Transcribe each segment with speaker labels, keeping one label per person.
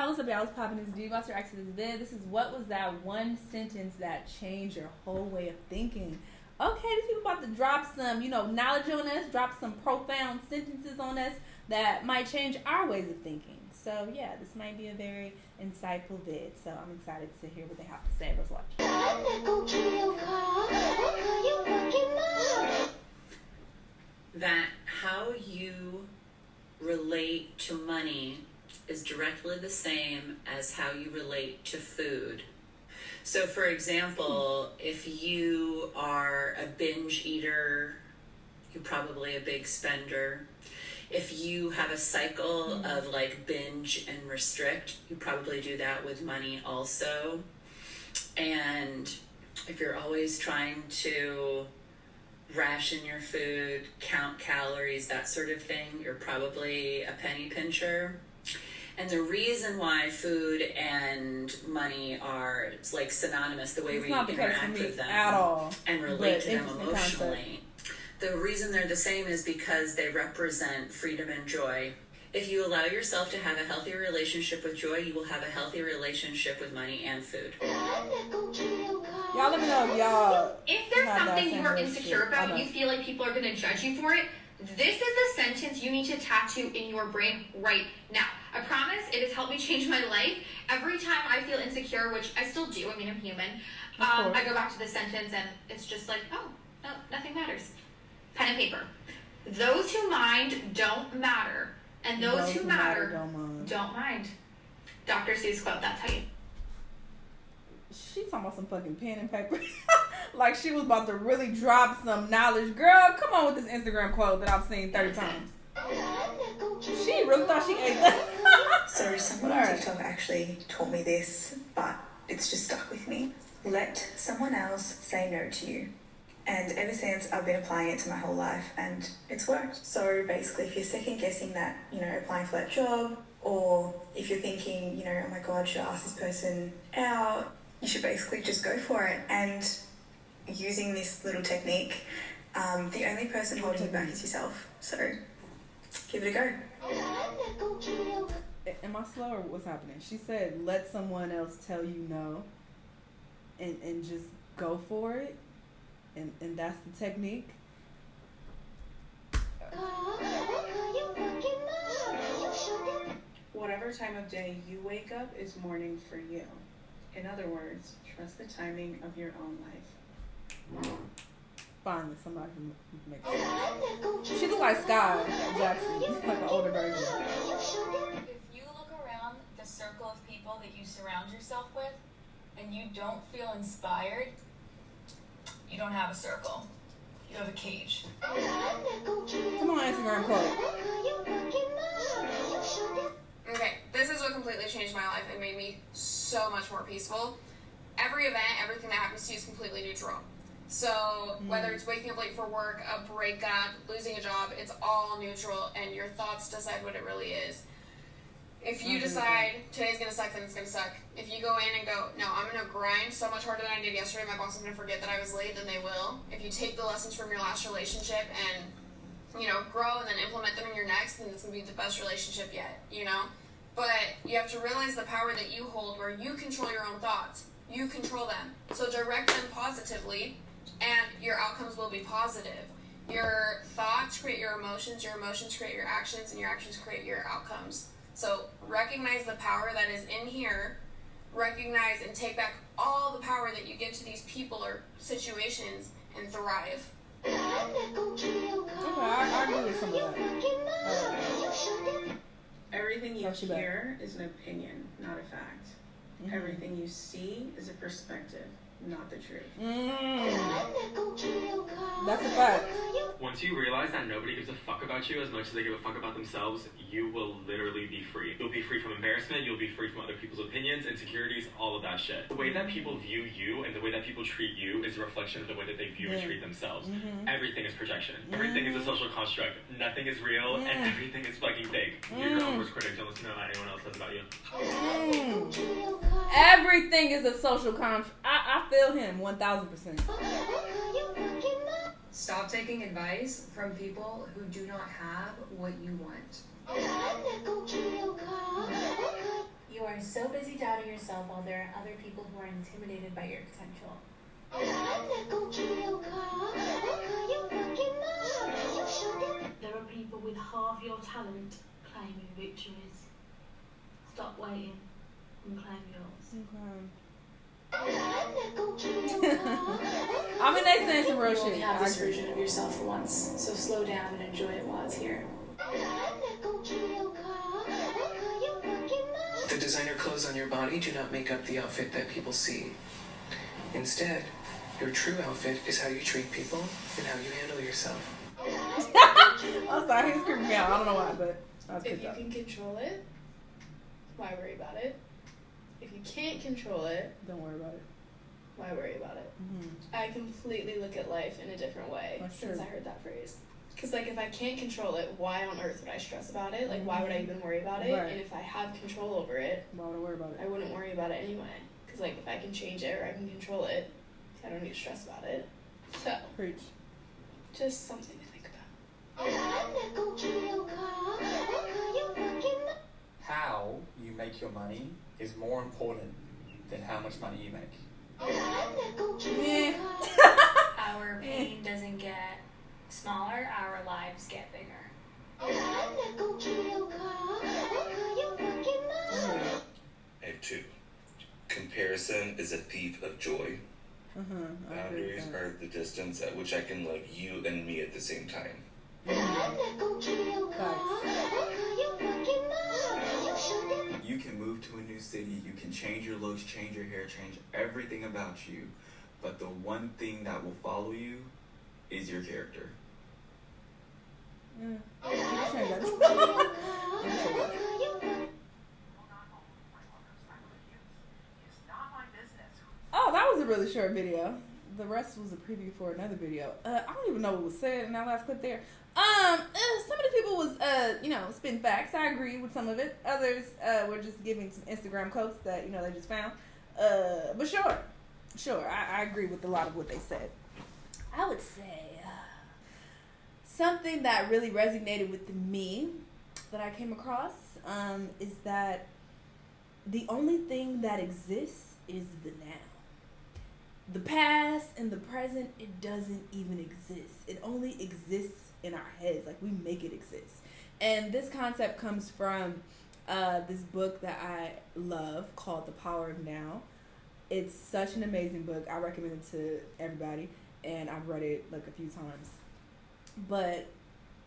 Speaker 1: what's up, y'all? What's poppin'? This is D-Buster. React to this vid. This is what was that one sentence that changed your whole way of thinking? Okay, these people about to drop some, knowledge on us, drop some profound sentences on us that might change our ways of thinking. So, yeah, this might be a very insightful vid. So, I'm excited to hear what they have to say. Let's watch.
Speaker 2: That how you relate to money is directly the same as how you relate to food. So, for example, if you are a binge eater, you're probably a big spender. If you have a cycle of like binge and restrict, you probably do that with money also. And if you're always trying to ration your food, count calories, that sort of thing, you're probably a penny pincher. And the reason why food and money are, it's like synonymous, the way we interact with them
Speaker 1: at all,
Speaker 2: and relate to them emotionally. The reason they're the same is because they represent freedom and joy. If you allow yourself to have a healthy relationship with joy, you will have a healthy relationship with money and food.
Speaker 1: Y'all let me know if y'all...
Speaker 3: If there's something you are insecure about, you feel like people are going to judge you for it, this is the sentence you need to tattoo in your brain right now. I promise it has helped me change my life. Every time I feel insecure, which I still do, I mean, I'm human, I go back to this sentence and it's just like, oh, no, nothing matters. Pen and paper. Those who mind don't matter. And those who matter don't mind. Dr. Seuss quote, that's how you...
Speaker 1: She's talking about some fucking pen and paper. Like she was about to really drop some knowledge. Girl, come on with this Instagram quote that I've seen 30 times. She really thought she ate that.
Speaker 4: So someone on TikTok actually taught me this, but it's just stuck with me. Let someone else say no to you. And ever since, I've been applying it to my whole life, and it's worked. So basically, if you're second guessing that, applying for that job, or if you're thinking, oh my God, should I ask this person out? You should basically just go for it. And using this little technique, the only person holding you back is yourself. So give it a go.
Speaker 1: Am I slow or what's happening? She said, let someone else tell you no, and just go for it. And that's the technique.
Speaker 5: Whatever time of day you wake up is morning for you. In other words, trust the timing of your own life.
Speaker 1: Finally, somebody who makes sense. She looks like Sky Jackson, like an older version.
Speaker 6: If you look around the circle of people that you surround yourself with, and you don't feel inspired, you don't have a circle. You have a cage.
Speaker 1: Come on, Instagram quote.
Speaker 7: Okay, this is what completely changed my life and made me so much more peaceful. Every event, everything that happens to you is completely neutral. So whether it's waking up late for work, a breakup, losing a job, it's all neutral, and your thoughts decide what it really is. If you decide today's going to suck, then it's going to suck. If you go in and go, no, I'm going to grind so much harder than I did yesterday, my boss is going to forget that I was late, then they will. If you take the lessons from your last relationship and, grow and then implement them in your next, then it's going to be the best relationship yet, But you have to realize the power that you hold where you control your own thoughts. You control them. So direct them positively, and your outcomes will be positive. Your thoughts create your emotions create your actions, and your actions create your outcomes. So recognize the power that is in here, recognize and take back all the power that you give to these people or situations, and thrive.
Speaker 1: Okay, I agree with some of that.
Speaker 5: Everything you hear is an opinion, not a fact. Everything you see is a perspective, not the truth.
Speaker 1: That's a fact.
Speaker 8: Once you realize that nobody gives a fuck about you as much as they give a fuck about themselves, you will literally be free. You'll be free from embarrassment, you'll be free from other people's opinions, insecurities, all of that shit. The way that people view you and the way that people treat you is a reflection of the way that they view and treat themselves. Everything is projection. Everything is a social construct. Nothing is real, and everything is fucking fake. You're your own worst critic. Don't listen to what anyone else says about you.
Speaker 1: Everything is a social construct. I feel him 1000%.
Speaker 9: Stop taking advice from people who do not have what you want.
Speaker 10: You are so busy doubting yourself while there are other people who are intimidated by your potential.
Speaker 11: There are people with half your talent claiming victories. Stop waiting and claim yours.
Speaker 1: I mean, they saying some real
Speaker 4: You
Speaker 1: shit.
Speaker 4: only have this version of yourself for once, so slow down and enjoy it while it's here.
Speaker 12: The designer clothes on your body do not make up the outfit that people see. Instead, your true outfit is how you treat people and how you handle yourself.
Speaker 1: I'm sorry, he's creeping me out. I don't know why, but that's
Speaker 5: if you can control it, why worry about it? If you can't control it,
Speaker 1: don't worry about it.
Speaker 5: Why worry about it?
Speaker 1: Mm-hmm.
Speaker 5: I completely look at life in a different way since I heard that phrase. Because, like, if I can't control it, why on earth would I stress about it? Like, why would I even worry about it?
Speaker 1: Right.
Speaker 5: And if I have control over it,
Speaker 1: why would I worry about it?
Speaker 5: I wouldn't worry about it anyway. Because, like, if I can change it or I can control it, I don't need to stress about it. So,
Speaker 1: preach.
Speaker 5: Just something to think about.
Speaker 13: How you make your money is more important than how much money you make.
Speaker 10: Our pain doesn't get smaller, our lives get bigger.
Speaker 14: I have two. Comparison is a thief of joy. Boundaries are the distance at which I can love you and me at the same time.
Speaker 15: You can move to a new city, you can change your looks, change your hair, change everything about you, but the one thing that will follow you is your character.
Speaker 1: Oh, that was a really short video. The rest was a preview for another video. I don't even know what was said in that last clip there. Some of the people was, spitting facts. I agree with some of it. Others were just giving some Instagram quotes that, they just found. But sure, I agree with a lot of what they said. I would say something that really resonated with me that I came across is that the only thing that exists is the now. The past and the present, it doesn't even exist. It only exists in our heads. Like, we make it exist. And this concept comes from this book that I love called The Power of Now. It's such an amazing book. I recommend it to everybody, and I've read it like a few times. But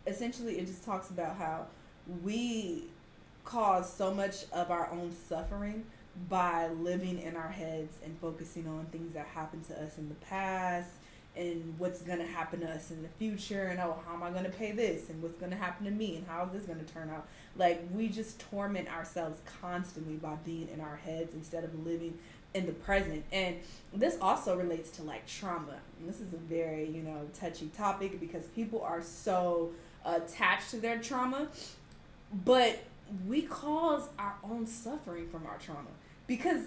Speaker 1: essentially, it just talks about how we cause so much of our own suffering by living in our heads and focusing on things that happened to us in the past and what's going to happen to us in the future, and how am I going to pay this, and what's going to happen to me, and how is this going to turn out. Like, we just torment ourselves constantly by being in our heads instead of living in the present. And this also relates to like trauma. And this is a very, touchy topic because people are so attached to their trauma, but we cause our own suffering from our trauma because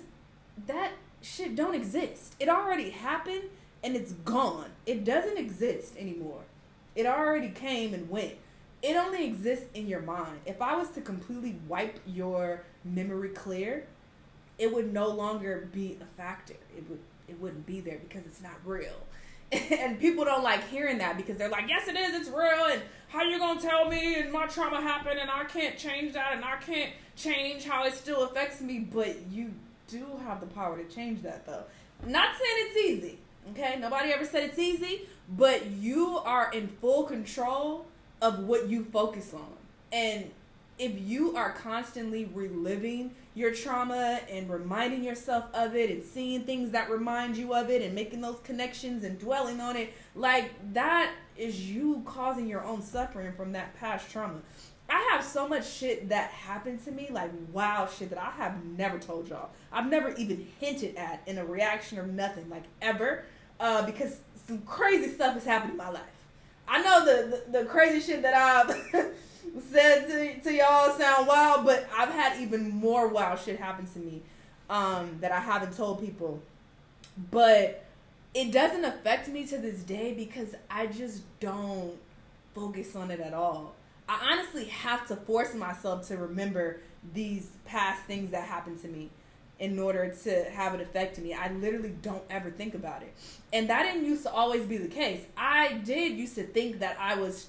Speaker 1: that shit don't exist. It already happened and it's gone. It doesn't exist anymore. It already came and went. It only exists in your mind. If I was to completely wipe your memory clear, it would no longer be a factor. It wouldn't be there because it's not real. And people don't like hearing that because they're like, yes, it is, it's real, and how you gonna tell me and my trauma happened and I can't change that and I can't change how it still affects me. But you do have the power to change that, though. Not saying it's easy, okay? Nobody ever said it's easy, but you are in full control of what you focus on. And if you are constantly reliving your trauma and reminding yourself of it and seeing things that remind you of it and making those connections and dwelling on it, like, that is you causing your own suffering from that past trauma. I have so much shit that happened to me, like wild shit that I have never told y'all. I've never even hinted at in a reaction or nothing, like ever, because some crazy stuff has happened in my life. I know the crazy shit that I've said to y'all sound wild, but I've had even more wild shit happen to me that I haven't told people. But it doesn't affect me to this day because I just don't focus on it at all. I honestly have to force myself to remember these past things that happened to me in order to have it affect me. I literally don't ever think about it. And that didn't used to always be the case. I did used to think that I was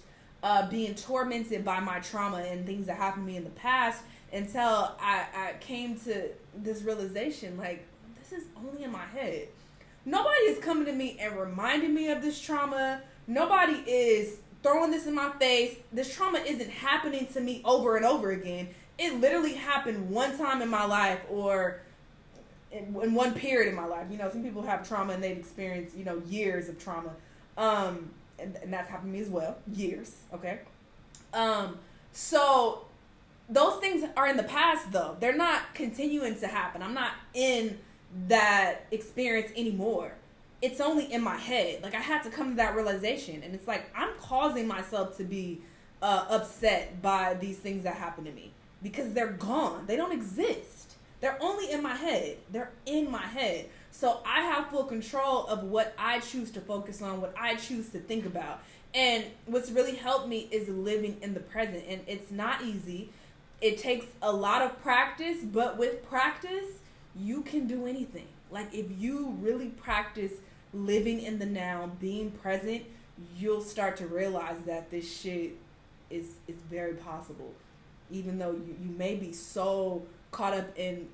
Speaker 1: being tormented by my trauma and things that happened to me in the past, until I came to this realization, like, this is only in my head. Nobody is coming to me and reminding me of this trauma. Nobody is throwing this in my face. This trauma isn't happening to me over and over again. It literally happened one time in my life, or in one period in my life. You know, some people have trauma and they've experienced, you know, years of trauma. And that's happened to me as well. Years, okay? So those things are in the past, though. They're not continuing to happen. I'm not in that experience anymore. It's only in my head. Like, I had to come to that realization. And it's like, I'm causing myself to be upset by these things that happen to me, because they're gone. They don't exist. They're only in my head. They're in my head. So I have full control of what I choose to focus on, what I choose to think about. And what's really helped me is living in the present. And it's not easy. It takes a lot of practice, but with practice, you can do anything. Like, if you really practice living in the now, being present, you'll start to realize that this shit is very possible. Even though you may be so caught up in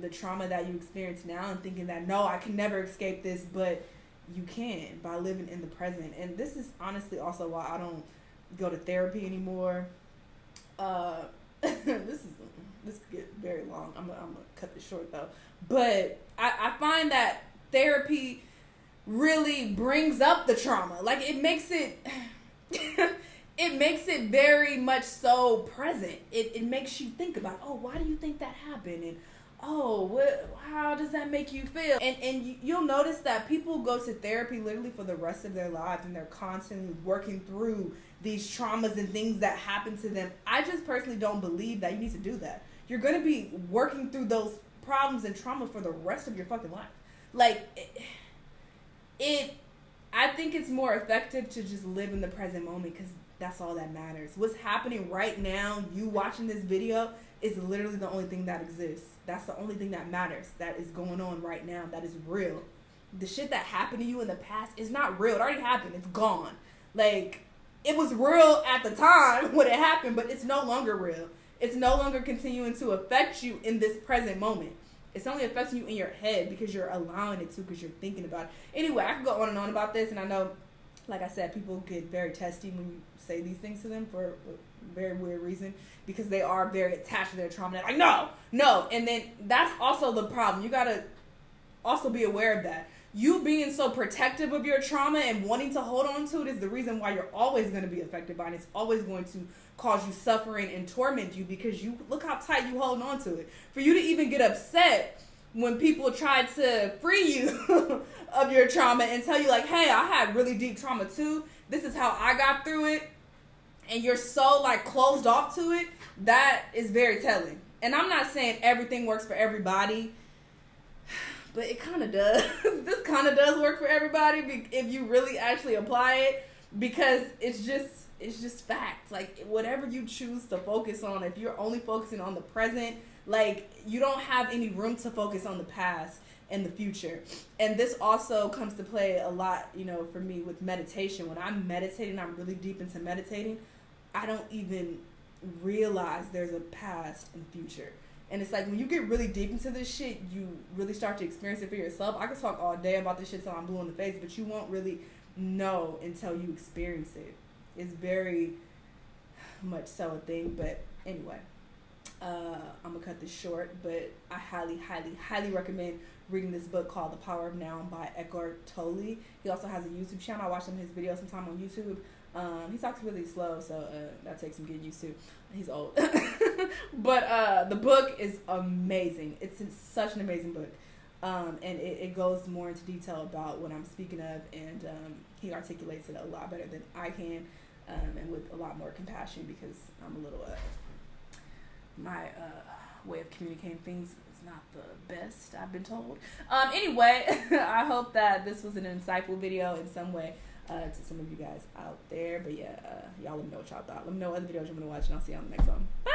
Speaker 1: the trauma that you experience now and thinking that, no, I can never escape this, but you can by living in the present. And this is honestly also why I don't go to therapy anymore. This could get very long. I'm gonna cut this short though. But I find that therapy really brings up the trauma. Like, it makes it it makes it very much so present. It makes you think about, oh, why do you think that happened? And oh, how does that make you feel? And you'll notice that people go to therapy literally for the rest of their lives, and they're constantly working through these traumas and things that happen to them. I just personally don't believe that you need to do that. You're going to be working through those problems and trauma for the rest of your fucking life. Like, I think it's more effective to just live in the present moment, because that's all that matters. What's happening right now, you watching this video, is literally the only thing that exists. That's the only thing that matters, that is going on right now, that is real. The shit that happened to you in the past is not real. It already happened. It's gone. Like, it was real at the time when it happened, but it's no longer real. It's no longer continuing to affect you in this present moment. It's only affecting you in your head because you're allowing it to, because you're thinking about it. Anyway, I could go on and on about this, and I know, like I said, people get very testy when you say these things to them for a very weird reason, because they are very attached to their trauma. They're like, no. And then that's also the problem. You got to also be aware of that. You being so protective of your trauma and wanting to hold on to it is the reason why you're always going to be affected by it. It's always going to cause you suffering and torment you, because you look how tight you hold on to it. For you to even get upset when people try to free you of your trauma and tell you, like, hey, I had really deep trauma too. This is how I got through it. And you're so, like, closed off to it. That is very telling. And I'm not saying everything works for everybody, but it kind of does. This kind of does work for everybody if you really actually apply it, because it's just fact. Like, whatever you choose to focus on, if you're only focusing on the present, like, you don't have any room to focus on the past and the future. And this also comes to play a lot, you know, for me with meditation. When I'm meditating, I'm really deep into meditating, I don't even realize there's a past and future. And it's like, when you get really deep into this shit, you really start to experience it for yourself. I could talk all day about this shit till I'm blue in the face, but you won't really know until you experience it. It's very much so a thing. But anyway, I'm gonna cut this short, but I highly, highly, highly recommend reading this book called The Power of Now by Eckhart Tolle. He also has a YouTube channel. I watch some of his videos sometime on YouTube. He talks really slow, so that takes some getting used to. He's old. But the book is amazing. It's such an amazing book. And it goes more into detail about what I'm speaking of, and he articulates it a lot better than I can, and with a lot more compassion, because I'm a little, my way of communicating things is not the best, I've been told. Anyway, I hope that this was an insightful video in some way to some of you guys out there. But yeah, y'all let me know what y'all thought. Let me know what other videos you want to watch, and I'll see you on the next one. Bye!